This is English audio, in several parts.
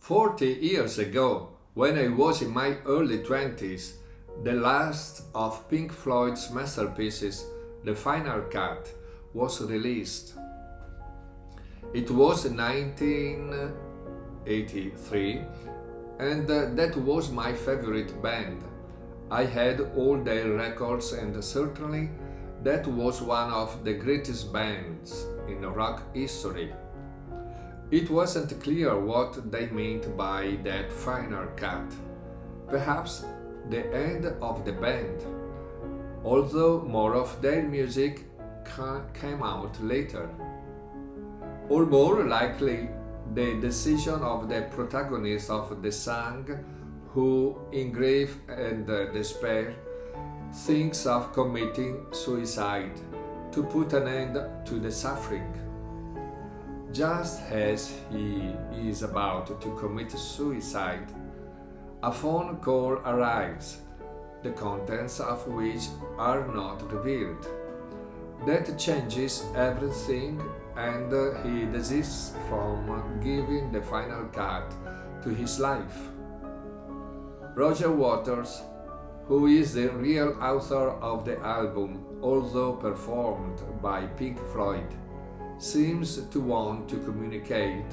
40 years ago, when I was in my early 20s, the last of Pink Floyd's masterpieces, The Final Cut, was released. It was 1983, and that was my favorite band. I had all their records, and certainly that was one of the greatest bands in rock history. It wasn't clear what they meant by that final cut. Perhaps the end of the band, although more of their music came out later. Or more likely, the decision of the protagonist of the song, who, in grief and despair, thinks of committing suicide to put an end to the suffering. Just as he is about to commit suicide, a phone call arrives, the contents of which are not revealed. That changes everything, and he desists from giving the final cut to his life. Roger Waters, who is the real author of the album, although performed by Pink Floyd, seems to want to communicate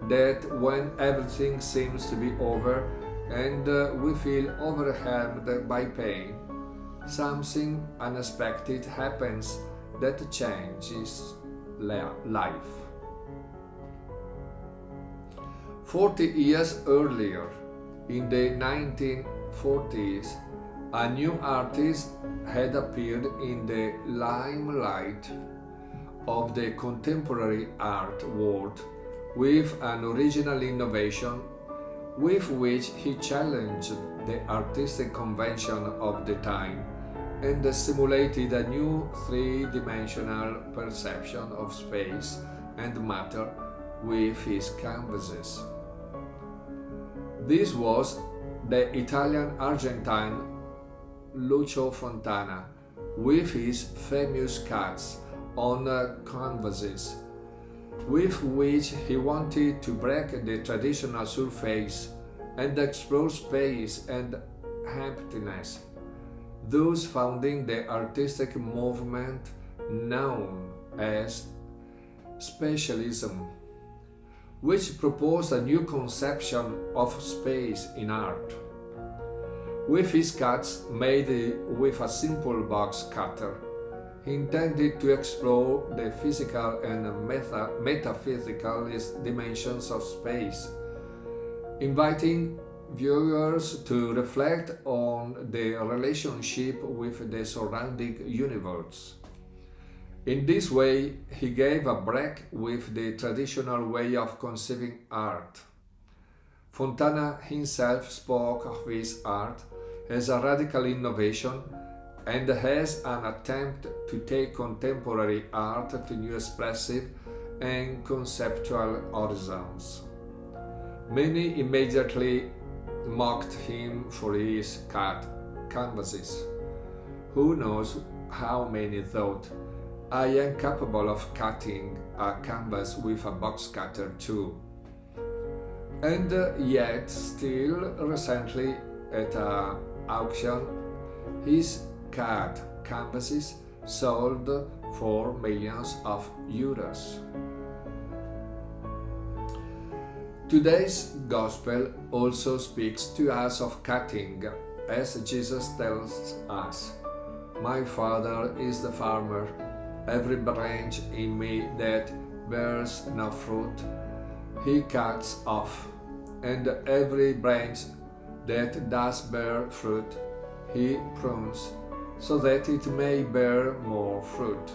that when everything seems to be over and we feel overwhelmed by pain, something unexpected happens that changes life. 40 years earlier, in the 1940s, a new artist had appeared in the limelight of the contemporary art world with an original innovation with which he challenged the artistic convention of the time and simulated a new three-dimensional perception of space and matter with his canvases. This was the Italian-Argentine Lucio Fontana with his famous cuts on canvases, with which he wanted to break the traditional surface and explore space and emptiness, thus founding the artistic movement known as Spatialism, which proposed a new conception of space in art. With his cuts made with a simple box cutter, he intended to explore the physical and metaphysical dimensions of space, inviting viewers to reflect on the relationship with the surrounding universe. In this way, he gave a break with the traditional way of conceiving art. Fontana himself spoke of his art as a radical innovation and as an attempt to take contemporary art to new expressive and conceptual horizons. Many immediately mocked him for his cut canvases. Who knows how many thought, I am capable of cutting a canvas with a box cutter too. And yet, still recently at an auction, his cut canvases sold for millions of euros. Today's gospel also speaks to us of cutting, as Jesus tells us, "My Father is the farmer. Every branch in me that bears no fruit, he cuts off, and every branch that does bear fruit, he prunes, so that it may bear more fruit."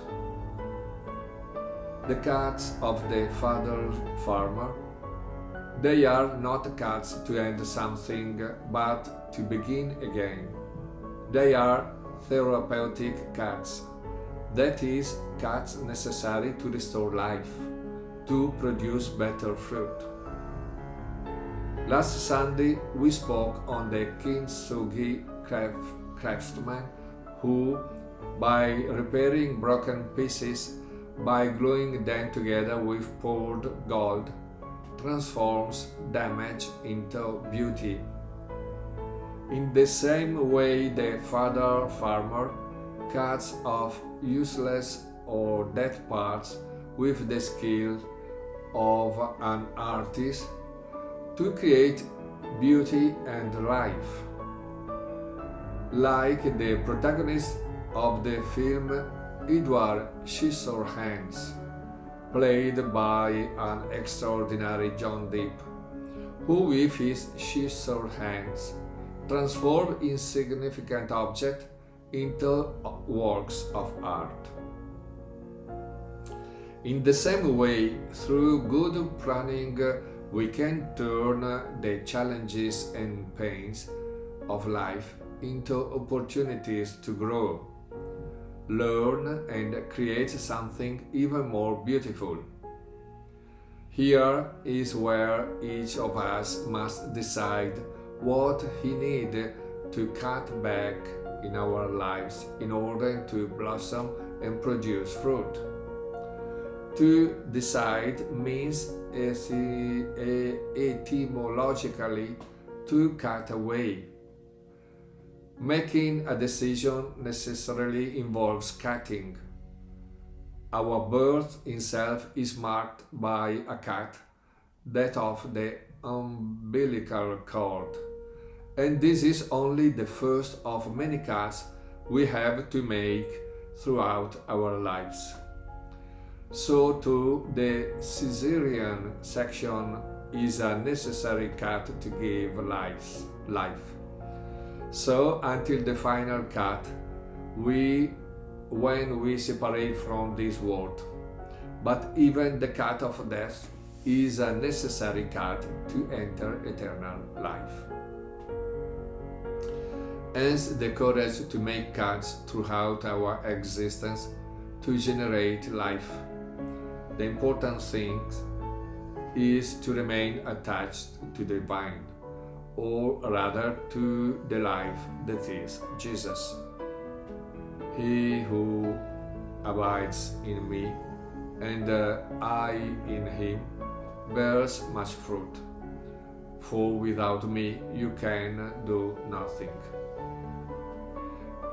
The cuts of the father farmer, they are not cuts to end something, but to begin again. They are therapeutic cuts, that is, cuts necessary to restore life, to produce better fruit. Last Sunday we spoke on the kintsugi craftsman who, by repairing broken pieces, by gluing them together with poured gold, transforms damage into beauty. In the same way, the father farmer cuts off useless or dead parts with the skill of an artist to create beauty and life. Like the protagonist of the film Edward Scissorhands, played by an extraordinary John Depp, who with his scissor hands transformed insignificant objects into works of art. In the same way, through good planning, we can turn the challenges and pains of life into opportunities to grow, learn, and create something even more beautiful. Here is where each of us must decide what he needs to cut back in our lives in order to blossom and produce fruit. To decide means etymologically to cut away. Making a decision necessarily involves cutting. Our birth itself is marked by a cut, that of the umbilical cord, and this is only the first of many cuts we have to make throughout our lives. So too the Caesarean section is a necessary cut to give life. So until the final cut, when we separate from this world. But even the cut of death is a necessary cut to enter eternal life. Hence the courage to make cuts throughout our existence to generate life. The important thing is to remain attached to the vine, or rather to the life that is Jesus. He who abides in me and I in him bears much fruit, for without me you can do nothing.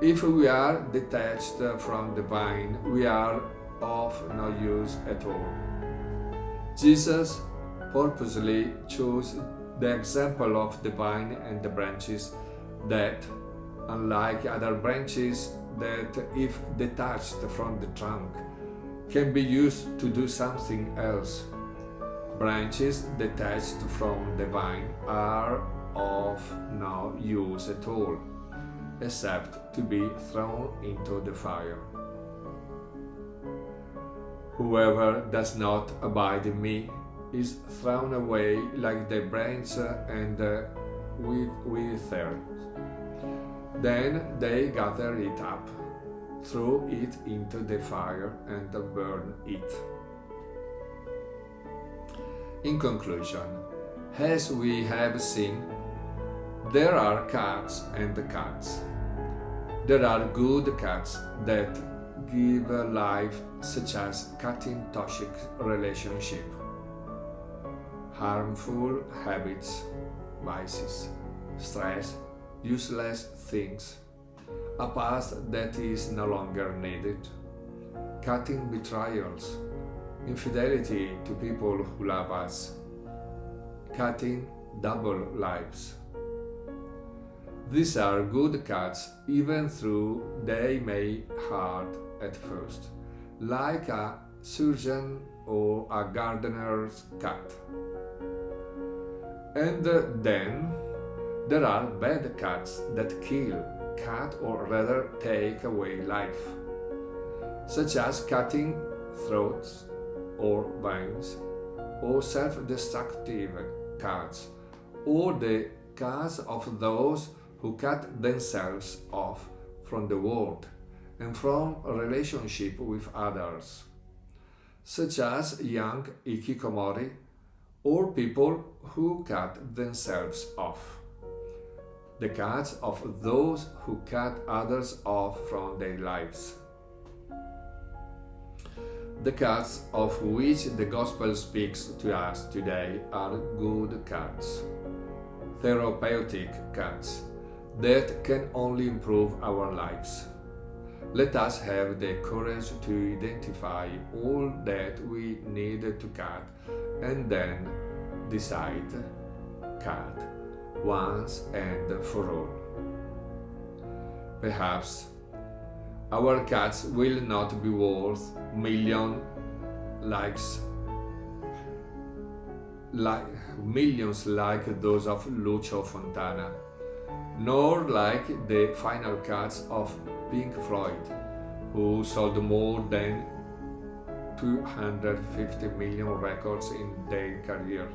If we are detached from the vine, we are of no use at all. Jesus purposely chose the example of the vine and the branches that, unlike other branches that, if detached from the trunk, can be used to do something else, branches detached from the vine are of no use at all, except to be thrown into the fire. Whoever does not abide in me is thrown away like the branch and withered. Then they gather it up, throw it into the fire, and burn it. In conclusion, as we have seen, there are cuts and cuts. There are good cuts that give life, such as cutting toxic relationship, harmful habits, vices, stress, useless things, a past that is no longer needed, cutting betrayals, infidelity to people who love us, cutting double lives. These are good cuts, even though they may hurt at first, like a surgeon or a gardener's cut. And then there are bad cuts that kill, cut or rather take away life, such as cutting throats or veins, or self-destructive cuts, or the cuts of those who cut themselves off from the world and from a relationship with others, such as young hikikomori, or people who cut themselves off. The cuts of those who cut others off from their lives. The cats of which the Gospel speaks to us today are good cats, therapeutic cats that can only improve our lives. Let us have the courage to identify all that we need to cut and then decide, cut once and for all. Perhaps our cats will not be worth millions like those of Lucio Fontana, nor like the final cuts of Pink Floyd, who sold more than 250 million records in their career.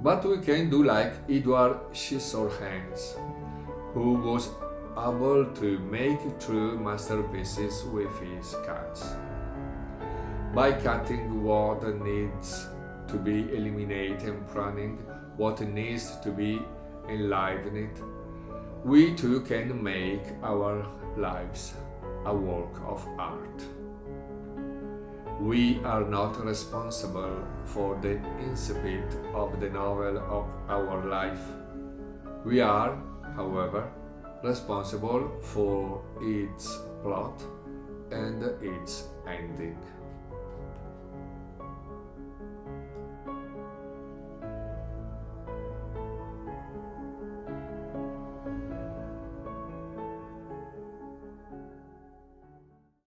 But we can do like Edward Scissorhands, who was able to make true masterpieces with his cats. By cutting what needs to be eliminated and pruning what needs to be enlivened, we too can make our lives a work of art. We are not responsible for the incipit of the novel of our life. We are, however, responsible for its plot and its ending.